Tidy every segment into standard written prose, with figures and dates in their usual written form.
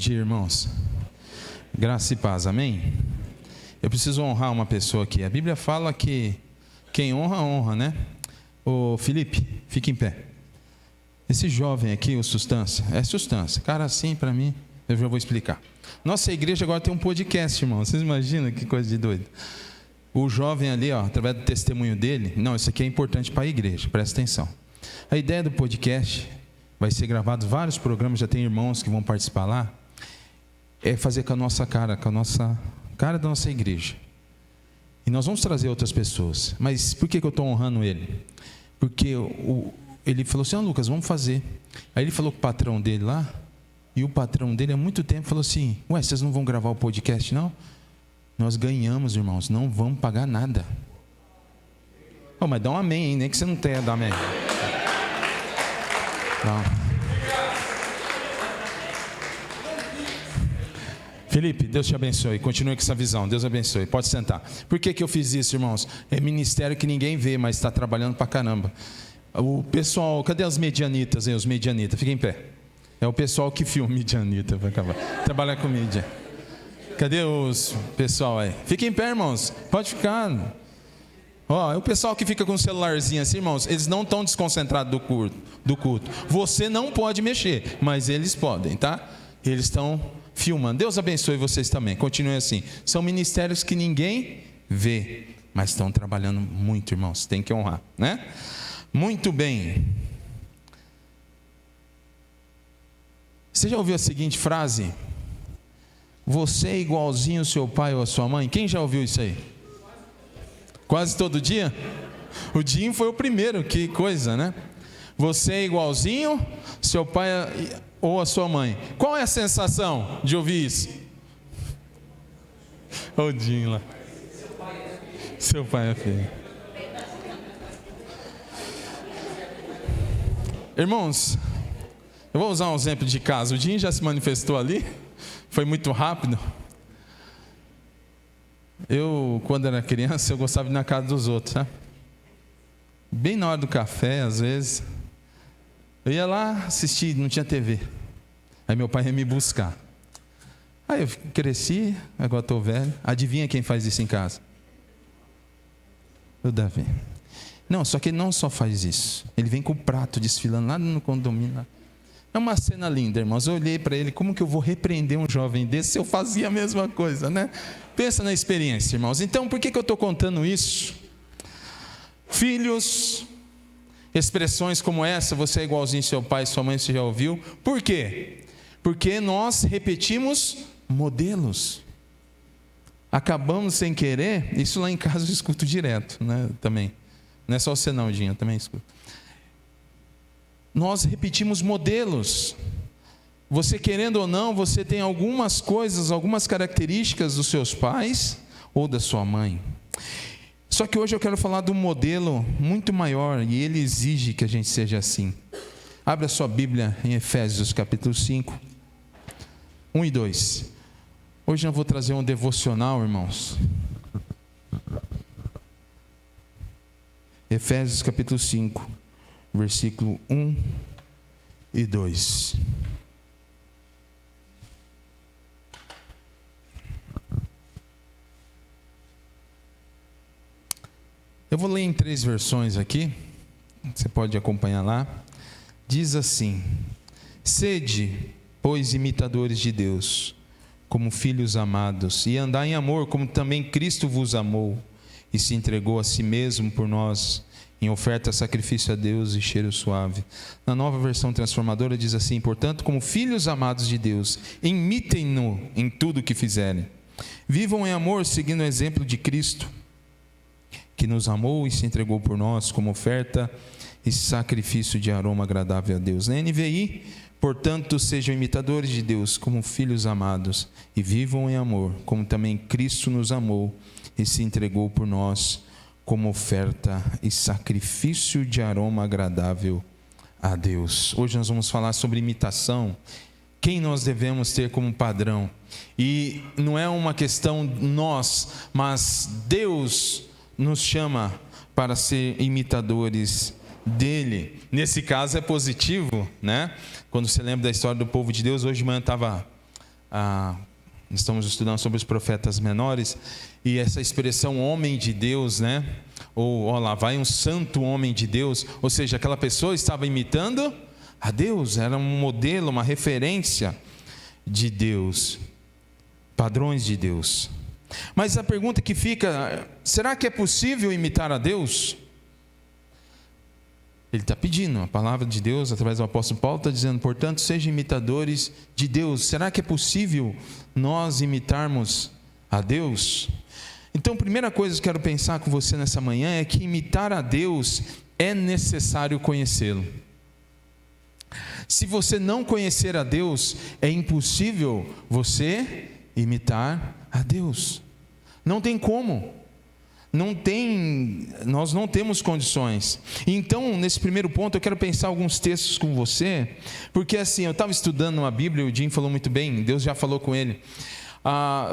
dia, irmãos. Graça e paz, amém? Eu preciso honrar uma pessoa aqui. A Bíblia fala que quem honra, honra, né? Ô Felipe, fica em pé. Esse jovem aqui, o Sustância, é Sustância. Cara, assim para mim, eu já vou explicar. Nossa igreja agora tem um podcast, irmão. Vocês imaginam que coisa de doido? O jovem ali, ó, através do testemunho dele, não, isso aqui é importante para a igreja, presta atenção. A ideia do podcast vai ser gravado vários programas, já tem irmãos que vão participar lá, é fazer com a nossa cara da nossa igreja. E nós vamos trazer outras pessoas. Mas por que eu estou honrando ele? Porque ele falou assim, Lucas, vamos fazer. Aí ele falou com o patrão dele lá, e o patrão dele há muito tempo falou assim, vocês não vão gravar o podcast não? Nós ganhamos, irmãos, não vamos pagar nada. Mas dá um amém, hein? Nem que você não tenha, dá amém. Não. Felipe, Deus te abençoe, continue com essa visão, Deus abençoe, pode sentar. Por que eu fiz isso, irmãos? É ministério que ninguém vê, mas está trabalhando pra caramba. O pessoal, cadê as medianitas aí, os medianitas? Fiquem em pé. É o pessoal que filma medianita, vai acabar. Trabalhar com mídia. Cadê os pessoal aí? Fiquem em pé, irmãos, pode ficar. É o pessoal que fica com o celularzinho assim, irmãos, eles não estão desconcentrados do culto. Você não pode mexer, mas eles podem, tá? Eles estão filmando. Deus abençoe vocês também, continuem assim. São ministérios que ninguém vê, mas estão trabalhando muito, irmãos, tem que honrar, né? Muito bem. Você já ouviu a seguinte frase? Você é igualzinho ao seu pai ou a sua mãe? Quem já ouviu isso aí? Quase todo dia? O Dinho foi o primeiro, que coisa, né? Você é igualzinho seu pai ou a sua mãe. Qual é a sensação de ouvir isso? O Dinho lá. Seu pai é feio. Irmãos, eu vou usar um exemplo de casa. O Dinho já se manifestou ali. Foi muito rápido. Eu, quando era criança, eu gostava de ir na casa dos outros, né? Bem na hora do café, às vezes. Eu ia lá assistir, não tinha TV. Aí meu pai ia me buscar. Aí eu cresci, agora estou velho. Adivinha quem faz isso em casa? O Davi. Não, só que ele não só faz isso. Ele vem com o prato desfilando lá no condomínio. Lá. É uma cena linda, irmãos. Eu olhei para ele, como que eu vou repreender um jovem desse se eu fazia a mesma coisa, né? Pensa na experiência, irmãos. Então, por que eu estou contando isso? Filhos, expressões como essa, você é igualzinho seu pai e sua mãe, você já ouviu. Por quê? Porque nós repetimos modelos. Acabamos sem querer, isso lá em casa eu escuto direto, né? Também. Não é só você não, Dinho, eu também escuto. Nós repetimos modelos. Você querendo ou não, você tem algumas coisas, algumas características dos seus pais ou da sua mãe. Só que hoje eu quero falar de um modelo muito maior e ele exige que a gente seja assim. Abra a sua Bíblia em Efésios capítulo 5, 1 e 2. Hoje eu vou trazer um devocional, irmãos. Efésios capítulo 5, versículo 1 e 2. Eu vou ler em 3 versões aqui, você pode acompanhar lá. Diz assim: sede, pois, imitadores de Deus, como filhos amados, e andai em amor, como também Cristo vos amou, e se entregou a si mesmo por nós, em oferta, sacrifício a Deus e cheiro suave. Na Nova Versão Transformadora diz assim: portanto, como filhos amados de Deus, imitem-no em tudo o que fizerem. Vivam em amor, seguindo o exemplo de Cristo, que nos amou e se entregou por nós como oferta e sacrifício de aroma agradável a Deus. Na NVI, portanto, sejam imitadores de Deus como filhos amados e vivam em amor, como também Cristo nos amou e se entregou por nós como oferta e sacrifício de aroma agradável a Deus. Hoje nós vamos falar sobre imitação, quem nós devemos ter como padrão. E não é uma questão nós, mas Deus nos chama para ser imitadores dele. Nesse caso é positivo, né? Quando você lembra da história do povo de Deus, hoje de manhã estava Estamos estudando sobre os profetas menores, e essa expressão homem de Deus, né? Ou, ó lá, vai um santo homem de Deus, ou seja, aquela pessoa estava imitando a Deus, era um modelo, uma referência de Deus, padrões de Deus. Mas a pergunta que fica, será que é possível imitar a Deus? Ele está pedindo, a palavra de Deus, através do apóstolo Paulo, está dizendo, portanto, sejam imitadores de Deus. Será que é possível nós imitarmos a Deus? Então, a primeira coisa que eu quero pensar com você nessa manhã é que imitar a Deus é necessário conhecê-lo. Se você não conhecer a Deus, é impossível você imitar a Deus. Não tem como. Nós não temos condições. Então, nesse primeiro ponto, eu quero pensar alguns textos com você, porque assim, eu estava estudando uma Bíblia, o Jim falou muito bem, Deus já falou com ele.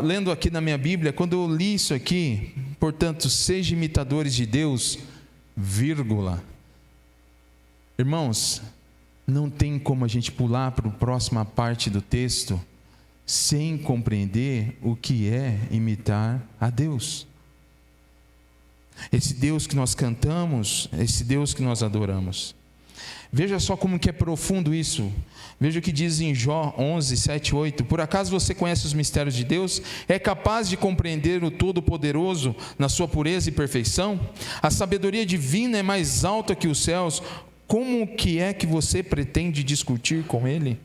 Lendo aqui na minha Bíblia, quando eu li isso aqui, portanto, sejam imitadores de Deus, vírgula. Irmãos, não tem como a gente pular para a próxima parte do texto sem compreender o que é imitar a Deus. Esse Deus que nós cantamos, esse Deus que nós adoramos. Veja só como que é profundo isso. Veja o que diz em Jó 11, 7, 8. Por acaso você conhece os mistérios de Deus? É capaz de compreender o Todo-Poderoso na sua pureza e perfeição? A sabedoria divina é mais alta que os céus. Como que é que você pretende discutir com Ele?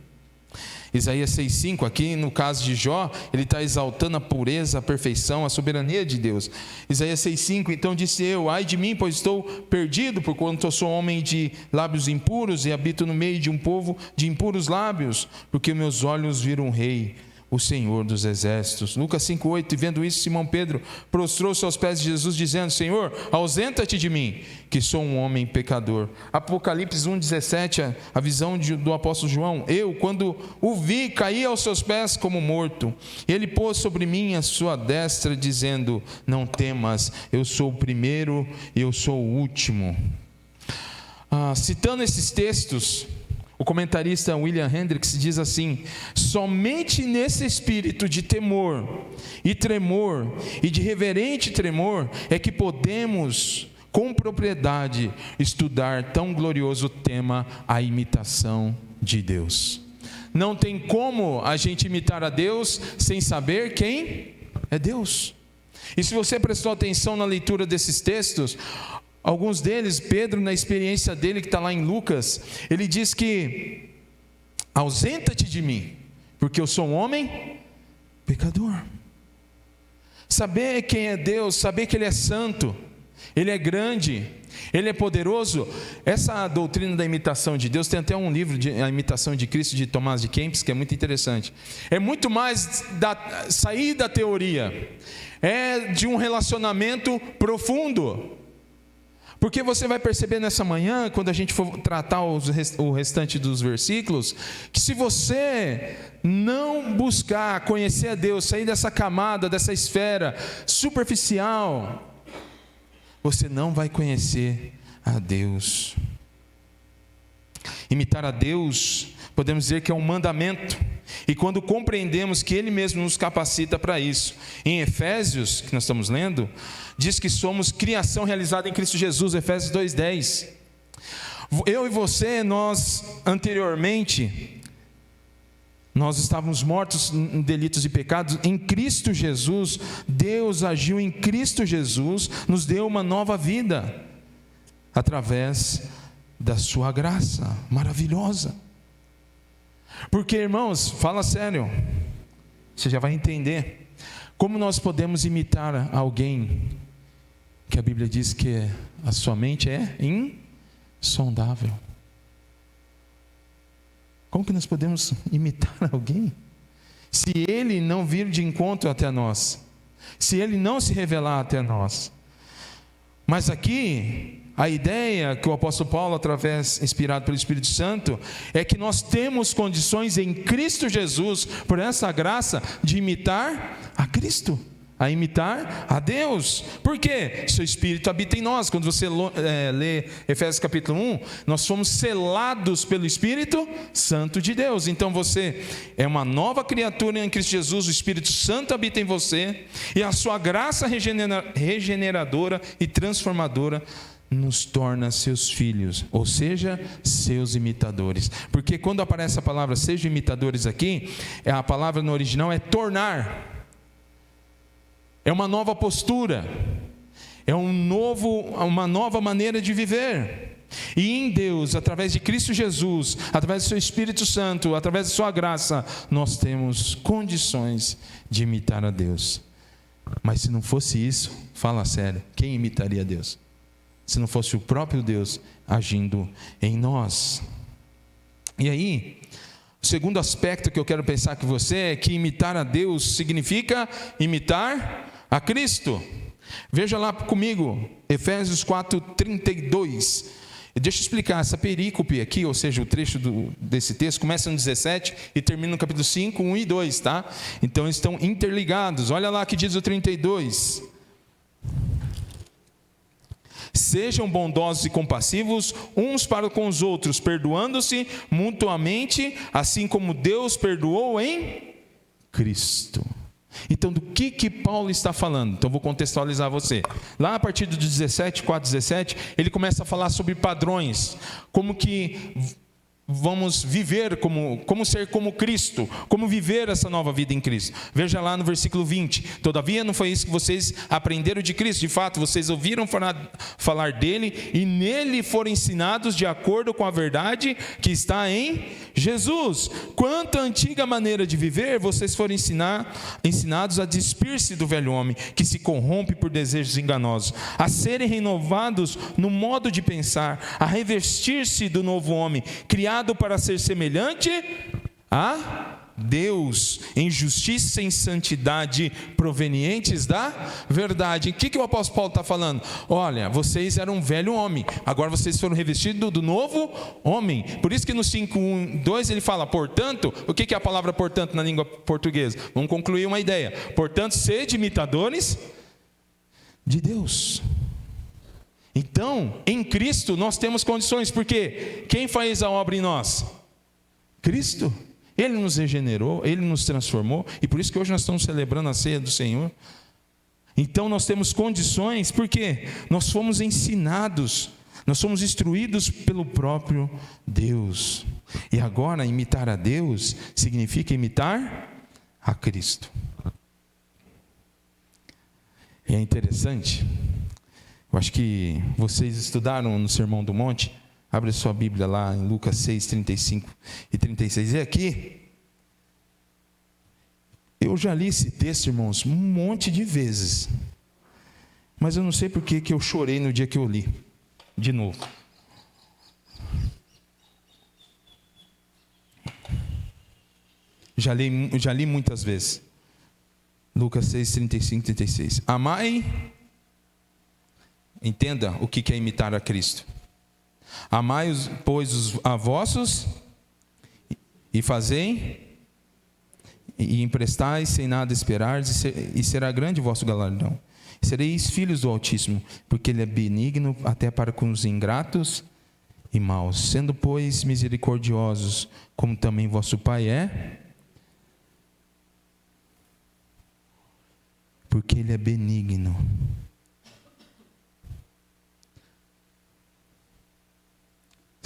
Isaías 6,5, aqui no caso de Jó, ele está exaltando a pureza, a perfeição, a soberania de Deus. Isaías 6,5, então disse eu, ai de mim, pois estou perdido, porquanto eu sou homem de lábios impuros e habito no meio de um povo de impuros lábios, porque meus olhos viram o Rei, o Senhor dos exércitos. Lucas 5,8, e vendo isso, Simão Pedro prostrou-se aos pés de Jesus, dizendo, Senhor, ausenta-te de mim, que sou um homem pecador. Apocalipse 1,17, a visão do apóstolo João, eu, quando o vi, caí aos seus pés como morto. Ele pôs sobre mim a sua destra, dizendo, não temas, eu sou o primeiro e eu sou o último. Citando esses textos, o comentarista William Hendricks diz assim, somente nesse espírito de temor e tremor e de reverente tremor é que podemos com propriedade estudar tão glorioso tema, a imitação de Deus. Não tem como a gente imitar a Deus sem saber quem é Deus. E se você prestou atenção na leitura desses textos, alguns deles, Pedro, na experiência dele, que está lá em Lucas, ele diz que, ausenta-te de mim, porque eu sou um homem pecador. Saber quem é Deus, saber que Ele é santo, Ele é grande, Ele é poderoso. Essa doutrina da imitação de Deus, tem até um livro, A Imitação de Cristo, de Tomás de Kempis, que é muito interessante. É muito mais sair da teoria, é de um relacionamento profundo. Porque você vai perceber nessa manhã, quando a gente for tratar o restante dos versículos, que se você não buscar conhecer a Deus, sair dessa camada, dessa esfera superficial, você não vai conhecer a Deus. Imitar a Deus, podemos dizer que é um mandamento. E quando compreendemos que Ele mesmo nos capacita para isso, em Efésios, que nós estamos lendo, diz que somos criação realizada em Cristo Jesus, Efésios 2,10. Eu e você, nós anteriormente, nós estávamos mortos em delitos e pecados. Em Cristo Jesus, Deus agiu em Cristo Jesus, nos deu uma nova vida, através da sua graça maravilhosa. Porque, irmãos, fala sério, você já vai entender. Como nós podemos imitar alguém que a Bíblia diz que a sua mente é insondável? Como que nós podemos imitar alguém se ele não vir de encontro até nós, se ele não se revelar até nós? Mas aqui a ideia que o apóstolo Paulo, inspirado pelo Espírito Santo, é que nós temos condições em Cristo Jesus, por essa graça, de imitar a Cristo, a imitar a Deus. Por quê? Seu Espírito habita em nós. Quando você lê Efésios capítulo 1, nós fomos selados pelo Espírito Santo de Deus. Então você é uma nova criatura em Cristo Jesus, o Espírito Santo habita em você, e a sua graça regeneradora e transformadora nos torna seus filhos, ou seja, seus imitadores. Porque quando aparece a palavra sejam imitadores aqui, a palavra no original é tornar. É uma nova postura, é uma nova maneira de viver. E em Deus, através de Cristo Jesus, através do seu Espírito Santo, através da sua graça, nós temos condições de imitar a Deus. Mas se não fosse isso, fala sério, quem imitaria a Deus? Se não fosse o próprio Deus agindo em nós. E aí, o segundo aspecto que eu quero pensar com você é que imitar a Deus significa imitar a Cristo. Veja lá comigo, Efésios 4:32. Deixa eu explicar, essa perícope aqui, ou seja, o trecho desse texto, começa no 17 e termina no capítulo 5, 1 e 2, tá? Então eles estão interligados. Olha lá que diz o 32. Sejam bondosos e compassivos uns para com os outros, perdoando-se mutuamente, assim como Deus perdoou em Cristo. Então, do que Paulo está falando? Então, vou contextualizar você. Lá a partir do 17, 4:17, ele começa a falar sobre padrões, como que vamos viver, como ser como Cristo, como viver essa nova vida em Cristo. Veja lá no versículo 20, todavia não foi isso que vocês aprenderam de Cristo, de fato vocês ouviram falar dele e nele foram ensinados de acordo com a verdade que está em Jesus. Quanto à antiga maneira de viver, vocês foram ensinados a despir-se do velho homem, que se corrompe por desejos enganosos, a serem renovados no modo de pensar, a revestir-se do novo homem, criado para ser semelhante a Deus, em justiça e em santidade provenientes da verdade. O que o apóstolo Paulo está falando? Olha, vocês eram um velho homem, agora vocês foram revestidos do novo homem. Por isso que no 5:1-2 ele fala, portanto, o que é a palavra portanto na língua portuguesa? Vamos concluir uma ideia. Portanto, sede imitadores de Deus. Então, em Cristo nós temos condições, porque quem faz a obra em nós? Cristo. Ele nos regenerou, Ele nos transformou, e por isso que hoje nós estamos celebrando a ceia do Senhor. Então nós temos condições, porque nós fomos ensinados, nós somos instruídos pelo próprio Deus. E agora, imitar a Deus significa imitar a Cristo. E é interessante, eu acho que vocês estudaram no Sermão do Monte. Abre sua Bíblia lá em Lucas 6, 35 e 36. E aqui, eu já li esse texto, irmãos, um monte de vezes. Mas eu não sei por que eu chorei no dia que eu li. De novo. Já li muitas vezes. Lucas 6, 35 e 36. Amai, entenda o que é imitar a Cristo. Amai, pois, a vossos, e fazei, e emprestai, sem nada esperar, e será grande o vosso galardão. Sereis filhos do Altíssimo, porque Ele é benigno até para com os ingratos e maus. Sendo, pois, misericordiosos, como também vosso Pai é, porque Ele é benigno.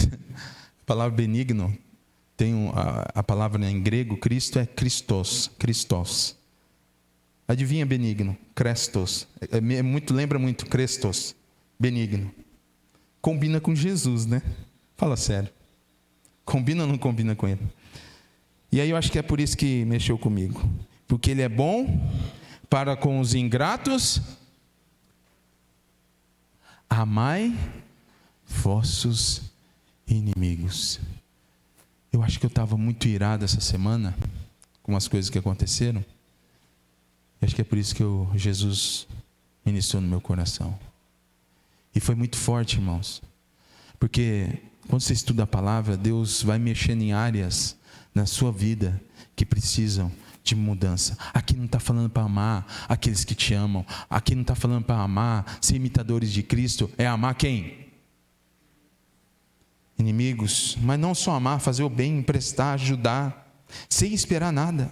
A palavra benigno, tem a palavra em grego, Cristo é Christos. Adivinha benigno? Crestos. Lembra muito Crestos, benigno. Combina com Jesus, né? Fala sério. Combina ou não combina com Ele? E aí eu acho que é por isso que mexeu comigo. Porque Ele é bom para com os ingratos. Amai vossos inimigos. Eu acho que eu estava muito irado essa semana com as coisas que aconteceram. Acho que é por isso que Jesus ministrou no meu coração. E foi muito forte, irmãos. Porque quando você estuda a palavra, Deus vai mexendo em áreas na sua vida que precisam de mudança. Aqui não está falando para amar aqueles que te amam. Aqui não está falando para amar, ser imitadores de Cristo. É amar quem? Inimigos. Mas não só amar, fazer o bem, emprestar, ajudar, sem esperar nada.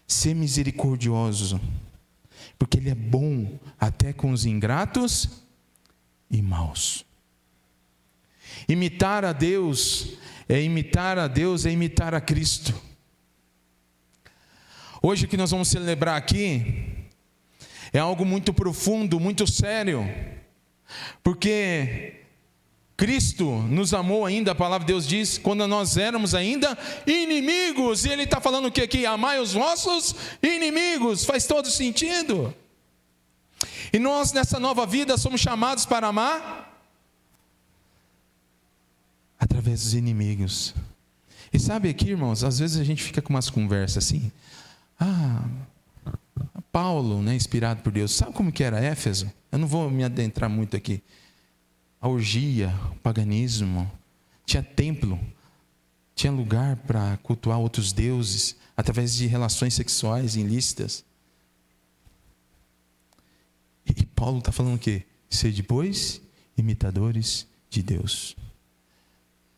Ser misericordioso, porque Ele é bom até com os ingratos e maus. Imitar a Deus é imitar a Cristo. Hoje o que nós vamos celebrar aqui é algo muito profundo, muito sério, porque Cristo nos amou ainda, a palavra de Deus diz, quando nós éramos ainda inimigos, e Ele está falando o que aqui? Amai os vossos inimigos, faz todo sentido. E nós nessa nova vida somos chamados para amar através dos inimigos. E sabe aqui, irmãos, às vezes a gente fica com umas conversas assim, Paulo, né, inspirado por Deus, sabe como que era Éfeso? Eu não vou me adentrar muito aqui. A orgia, o paganismo, tinha templo, tinha lugar para cultuar outros deuses, através de relações sexuais ilícitas. E Paulo está falando o quê? Sede, pois, imitadores de Deus.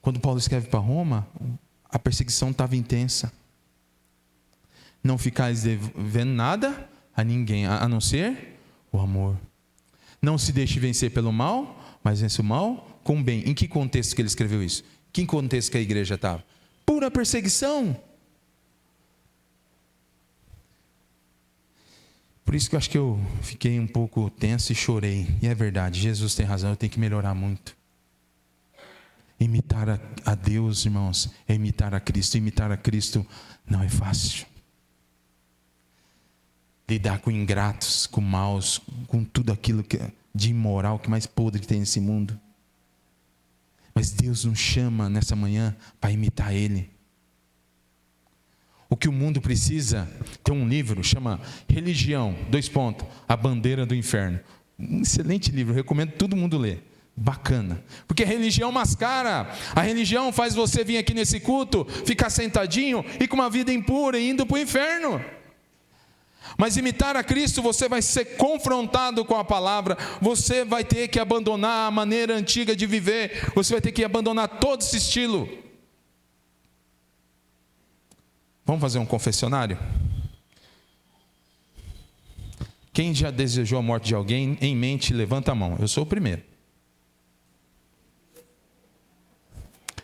Quando Paulo escreve para Roma, a perseguição estava intensa. Não ficais devendo nada a ninguém, a não ser o amor. Não se deixe vencer pelo mal, mas vence o mal com o bem. Em que contexto que ele escreveu isso? Em que contexto que a igreja estava? Pura perseguição. Por isso que eu acho que eu fiquei um pouco tenso e chorei. E é verdade, Jesus tem razão, eu tenho que melhorar muito. Imitar a Deus, irmãos, é imitar a Cristo. Imitar a Cristo não é fácil. Lidar com ingratos, com maus, com tudo aquilo que de imoral, que mais podre que tem nesse mundo. Mas Deus nos chama nessa manhã para imitar Ele. O que o mundo precisa, tem um livro, chama Religião, a Bandeira do Inferno. Um excelente livro, eu recomendo todo mundo ler. Bacana, porque a religião mascara, a religião faz você vir aqui nesse culto, ficar sentadinho e com uma vida impura e indo para o inferno. Mas imitar a Cristo, você vai ser confrontado com a palavra, você vai ter que abandonar a maneira antiga de viver, você vai ter que abandonar todo esse estilo. Vamos fazer um confessionário? Quem já desejou a morte de alguém em mente, levanta a mão. Eu sou o primeiro.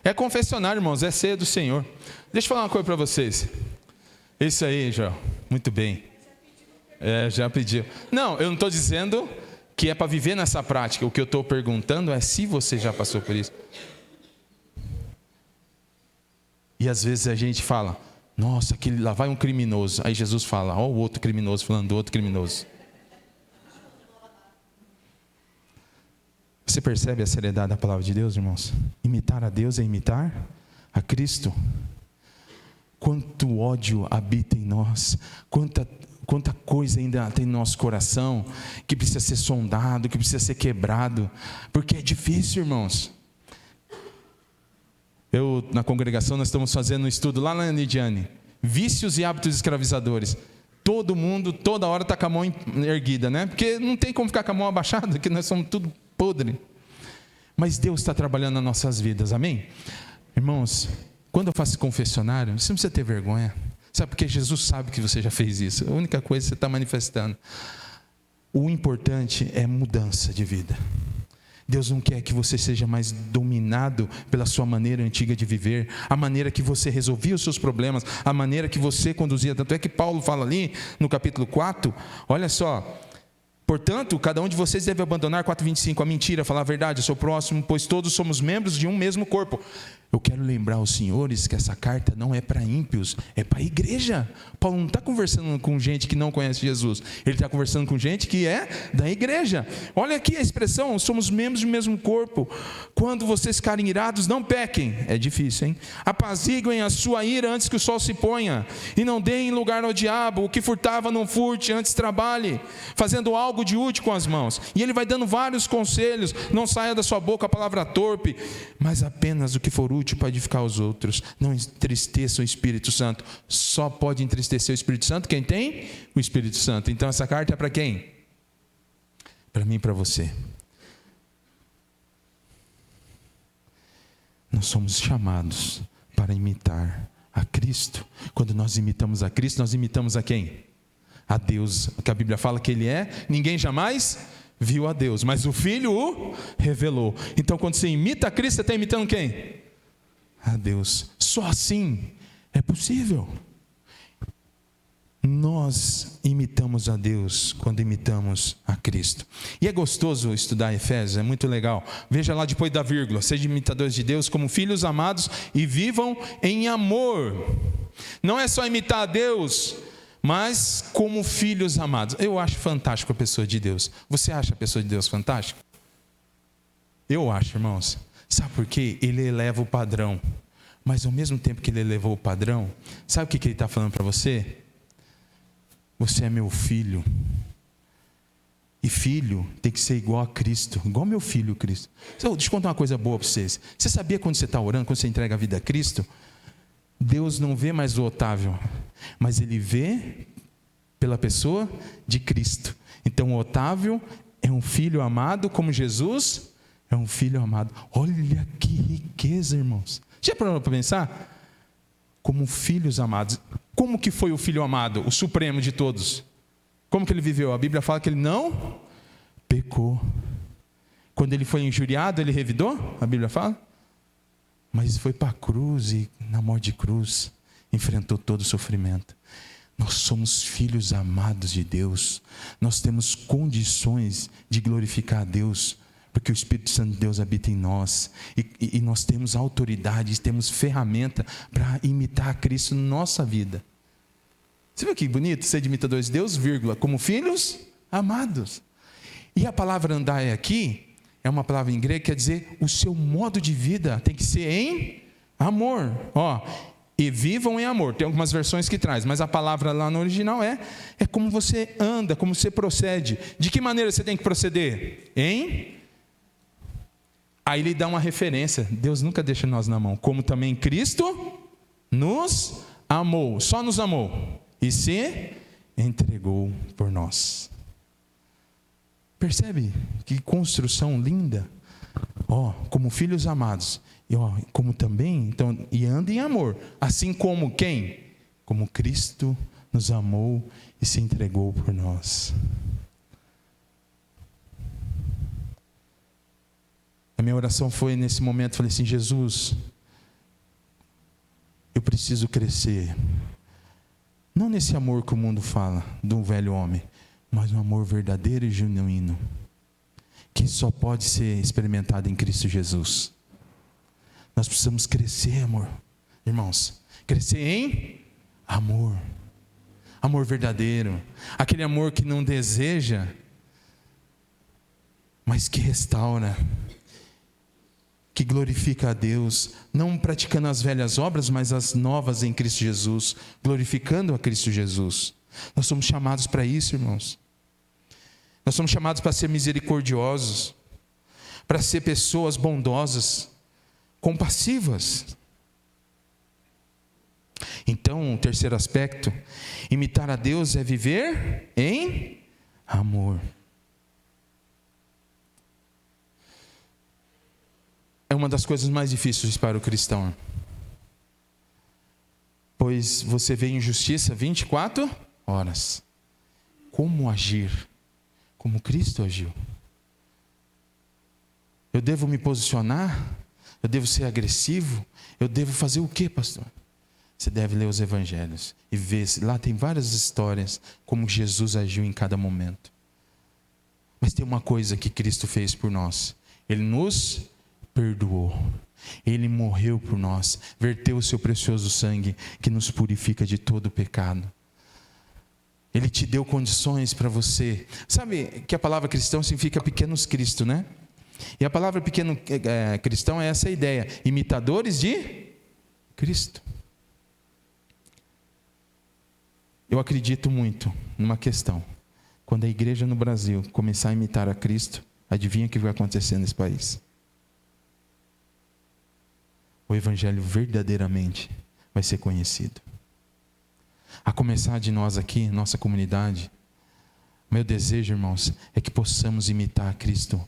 É confessionário, irmãos, é ceia do Senhor. Deixa eu falar uma coisa para vocês. Isso aí, João, muito bem. Já pediu. Não, eu não estou dizendo que é para viver nessa prática. O que eu estou perguntando é se você já passou por isso. E às vezes a gente fala, nossa, lá vai um criminoso. Aí Jesus fala, ó, o outro criminoso falando do outro criminoso. Você percebe a seriedade da palavra de Deus, irmãos? Imitar a Deus é imitar a Cristo. Quanto ódio habita em nós, quanta coisa ainda tem no nosso coração, que precisa ser sondado, que precisa ser quebrado, porque é difícil, irmãos. Na congregação, nós estamos fazendo um estudo lá na Nidiane, vícios e hábitos escravizadores. Todo mundo, toda hora está com a mão erguida, né? Porque não tem como ficar com a mão abaixada, porque nós somos tudo podre. Mas Deus está trabalhando nas nossas vidas, amém? Irmãos, quando eu faço confessionário, você não precisa ter vergonha. Sabe, porque Jesus sabe que você já fez isso. A única coisa que você está manifestando. O importante é mudança de vida. Deus não quer que você seja mais dominado pela sua maneira antiga de viver, a maneira que você resolvia os seus problemas, a maneira que você conduzia. Tanto é que Paulo fala ali no capítulo 4, olha só, portanto, cada um de vocês deve abandonar, 4:25, a mentira, falar a verdade ao seu próximo, pois todos somos membros de um mesmo corpo. Eu quero lembrar aos senhores que essa carta não é para ímpios, é para a igreja. Paulo não está conversando com gente que não conhece Jesus, ele está conversando com gente que é da igreja. Olha aqui a expressão, somos membros do mesmo corpo. Quando vocês ficarem irados, não pequem. É difícil, hein? Apaziguem a sua ira antes que o sol se ponha, e não deem lugar ao diabo. O que furtava, não furte, antes trabalhe, fazendo algo de útil com as mãos. E ele vai dando vários conselhos. Não saia da sua boca a palavra torpe, mas apenas o que for útil lute para edificar os outros. Não entristeça o Espírito Santo. Só pode entristecer o Espírito Santo quem tem o Espírito Santo. Então essa carta é para quem? Para mim e para você. Nós somos chamados para imitar a Cristo. Quando nós imitamos a Cristo, nós imitamos a quem? A Deus. Que a Bíblia fala que Ele é, ninguém jamais viu a Deus, mas o Filho o revelou. Então quando você imita a Cristo, você está imitando quem? A Deus. Só assim é possível. Nós imitamos a Deus quando imitamos a Cristo. E é gostoso estudar Efésios, é muito legal. Veja lá depois da vírgula: sejam imitadores de Deus como filhos amados e vivam em amor. Não é só imitar a Deus, mas como filhos amados. Eu acho fantástico a pessoa de Deus. Você acha a pessoa de Deus fantástica? Eu acho, irmãos. Sabe por quê? Ele eleva o padrão. Mas ao mesmo tempo que ele elevou o padrão, sabe o que ele está falando para você? Você é meu filho. E filho tem que ser igual a Cristo. Igual meu filho, Cristo. Deixa eu contar uma coisa boa para vocês. Você sabia quando você está orando, quando você entrega a vida a Cristo, Deus não vê mais o Otávio, mas Ele vê pela pessoa de Cristo. Então o Otávio é um filho amado, como Jesus é um filho amado. Olha que riqueza, irmãos. Já parou para pensar? Como filhos amados. Como que foi o filho amado, o supremo de todos? Como que ele viveu? A Bíblia fala que ele não pecou. Quando ele foi injuriado, ele revidou? A Bíblia fala. Mas foi para a cruz e na morte de cruz enfrentou todo o sofrimento. Nós somos filhos amados de Deus. Nós temos condições de glorificar a Deus, porque o Espírito Santo de Deus habita em nós. E nós temos autoridade, temos ferramenta para imitar a Cristo na nossa vida. Você viu que bonito? Ser de imitadores de Deus, vírgula, como filhos amados. E a palavra andar aqui é uma palavra em grego que quer dizer o seu modo de vida tem que ser em amor. E vivam em amor. Tem algumas versões que traz, mas a palavra lá no original é como você anda, como você procede. De que maneira você tem que proceder? Aí ele dá uma referência. Deus nunca deixa nós na mão. Como também Cristo nos amou. Só nos amou. E se entregou por nós. Percebe que construção linda? Como filhos amados. Como também, então, e anda em amor. Assim como quem? Como Cristo nos amou e se entregou por nós. A minha oração foi nesse momento, falei assim: Jesus, eu preciso crescer. Não nesse amor que o mundo fala, do velho homem, mas um amor verdadeiro e genuíno, que só pode ser experimentado em Cristo Jesus. Nós precisamos crescer, amor, irmãos, crescer em amor, amor verdadeiro, aquele amor que não deseja, mas que restaura, que glorifica a Deus, não praticando as velhas obras, mas as novas em Cristo Jesus, glorificando a Cristo Jesus. Nós somos chamados para isso, irmãos. Nós somos chamados para ser misericordiosos, para ser pessoas bondosas, compassivas. Então, o terceiro aspecto, imitar a Deus é viver em amor. É uma das coisas mais difíceis para o cristão. Pois você vê injustiça 24 horas. Como agir? Como Cristo agiu? Eu devo me posicionar? Eu devo ser agressivo? Eu devo fazer o quê, pastor? Você deve ler os evangelhos e ver, lá tem várias histórias como Jesus agiu em cada momento. Mas tem uma coisa que Cristo fez por nós. Ele nos perdoou. Ele morreu por nós, verteu o seu precioso sangue que nos purifica de todo o pecado. Ele te deu condições para você. Sabe que a palavra cristão significa pequenos Cristo, né? E a palavra pequeno cristão é essa ideia, imitadores de Cristo. Eu acredito muito numa questão. Quando a igreja no Brasil começar a imitar a Cristo, adivinha o que vai acontecer nesse país? o Evangelho verdadeiramente vai ser conhecido. A começar de nós aqui, nossa comunidade, meu desejo, irmãos, é que possamos imitar a Cristo.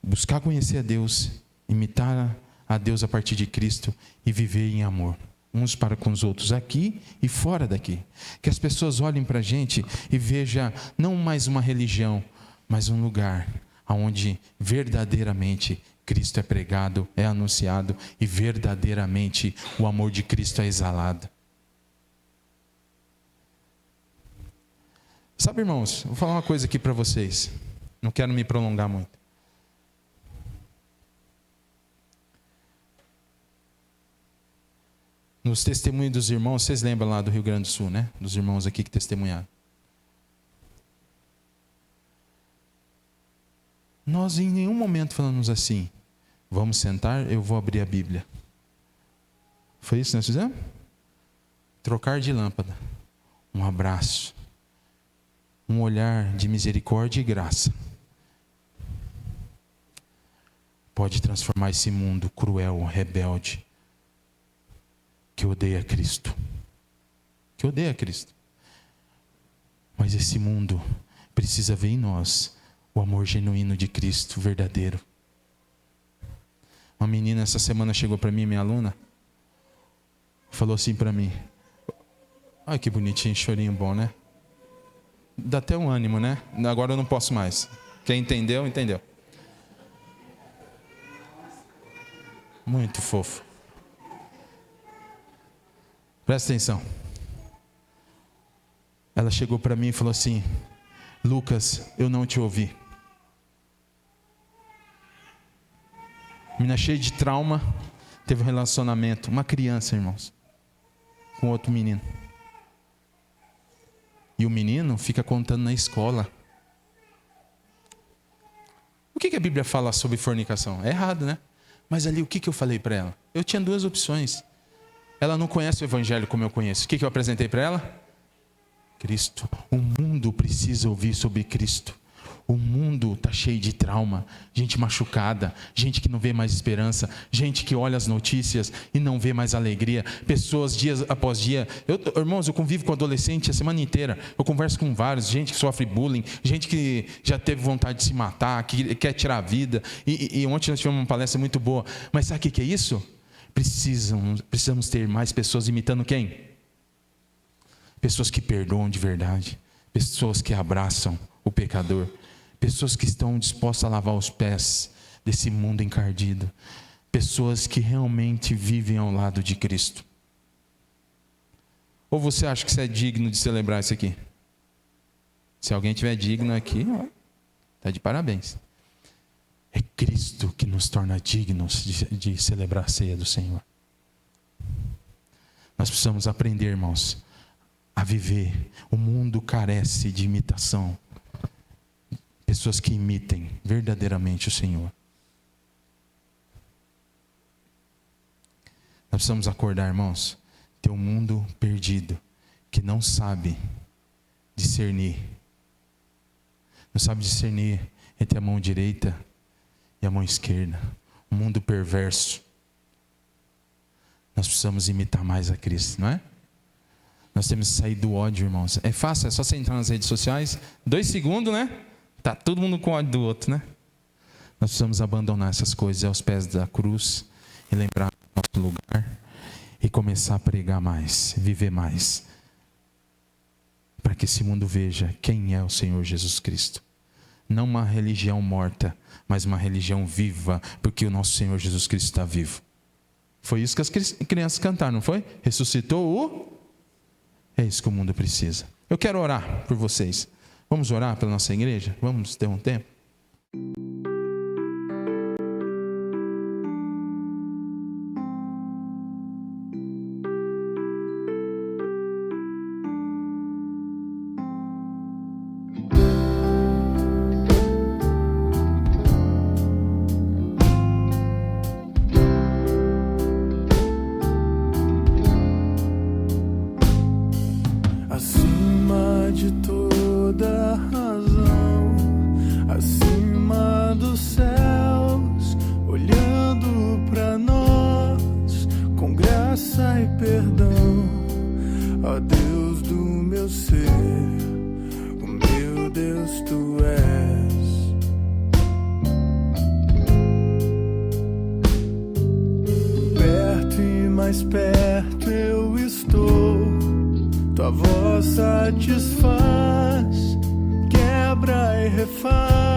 Buscar conhecer a Deus, imitar a Deus a partir de Cristo e viver em amor, uns para com os outros, aqui e fora daqui. Que as pessoas olhem para a gente e vejam não mais uma religião, mas um lugar onde verdadeiramente Cristo é pregado, é anunciado e verdadeiramente o amor de Cristo é exalado. Sabe, irmãos, vou falar uma coisa aqui para vocês, não quero me prolongar muito. Nos testemunhos dos irmãos, vocês lembram lá do Rio Grande do Sul, né? Dos irmãos aqui que testemunharam. Nós em nenhum momento falamos assim, vamos sentar, eu vou abrir a Bíblia. Foi isso que nós fizemos? Trocar de lâmpada, um abraço, um olhar de misericórdia e graça. Pode transformar esse mundo cruel, rebelde, que odeia Cristo. Que odeia Cristo. Mas esse mundo precisa ver em nós o amor genuíno de Cristo, verdadeiro. Uma menina essa semana chegou para mim, minha aluna, falou assim para mim, ai que bonitinho, chorinho bom, né? Dá até um ânimo, né? Agora eu não posso mais. Quem entendeu, entendeu. Muito fofo. Presta atenção. Ela chegou para mim e falou assim, Lucas, eu não te ouvi. Menina cheia de trauma, teve um relacionamento, uma criança, irmãos, com outro menino. E o menino fica contando na escola. O que a Bíblia fala sobre fornicação? É errado, né? Mas ali o que eu falei para ela? Eu tinha duas opções. Ela não conhece o Evangelho como eu conheço. O que eu apresentei para ela? Cristo. O mundo precisa ouvir sobre Cristo. O mundo está cheio de trauma, gente machucada, gente que não vê mais esperança, gente que olha as notícias e não vê mais alegria, pessoas dia após dia. Irmãos, eu convivo com adolescente a semana inteira, eu converso com vários, gente que sofre bullying, gente que já teve vontade de se matar, que quer tirar a vida. E ontem nós tivemos uma palestra muito boa. Mas sabe o que é isso? Precisamos ter mais pessoas imitando quem? Pessoas que perdoam de verdade, pessoas que abraçam o pecador, pessoas que estão dispostas a lavar os pés desse mundo encardido, pessoas que realmente vivem ao lado de Cristo. Ou você acha que você é digno de celebrar isso aqui? Se alguém tiver digno aqui, está de parabéns. É Cristo que nos torna dignos de celebrar a ceia do Senhor. Nós precisamos aprender, irmãos, a viver. O mundo carece de imitação. Pessoas que imitem verdadeiramente o Senhor. Nós precisamos acordar, irmãos. Tem um mundo perdido que não sabe discernir. Não sabe discernir entre a mão direita e a mão esquerda. Um mundo perverso. Nós precisamos imitar mais a Cristo, não é? Nós temos que sair do ódio, irmãos. É fácil, é só você entrar nas redes sociais. 2 segundos, né? Tá todo mundo com ódio do outro, né? Nós precisamos abandonar essas coisas aos pés da cruz e lembrar do nosso lugar e começar a pregar mais, viver mais, para que esse mundo veja quem é o Senhor Jesus Cristo. Não uma religião morta, mas uma religião viva, porque o nosso Senhor Jesus Cristo está vivo. Foi isso que as crianças cantaram, não foi? Ressuscitou o... É isso que o mundo precisa. Eu quero orar por vocês. Vamos orar pela nossa igreja? Vamos ter um tempo? Acima de toda razão, você, o meu Deus tu és. Perto e mais perto eu estou, tua voz satisfaz, quebra e refaz.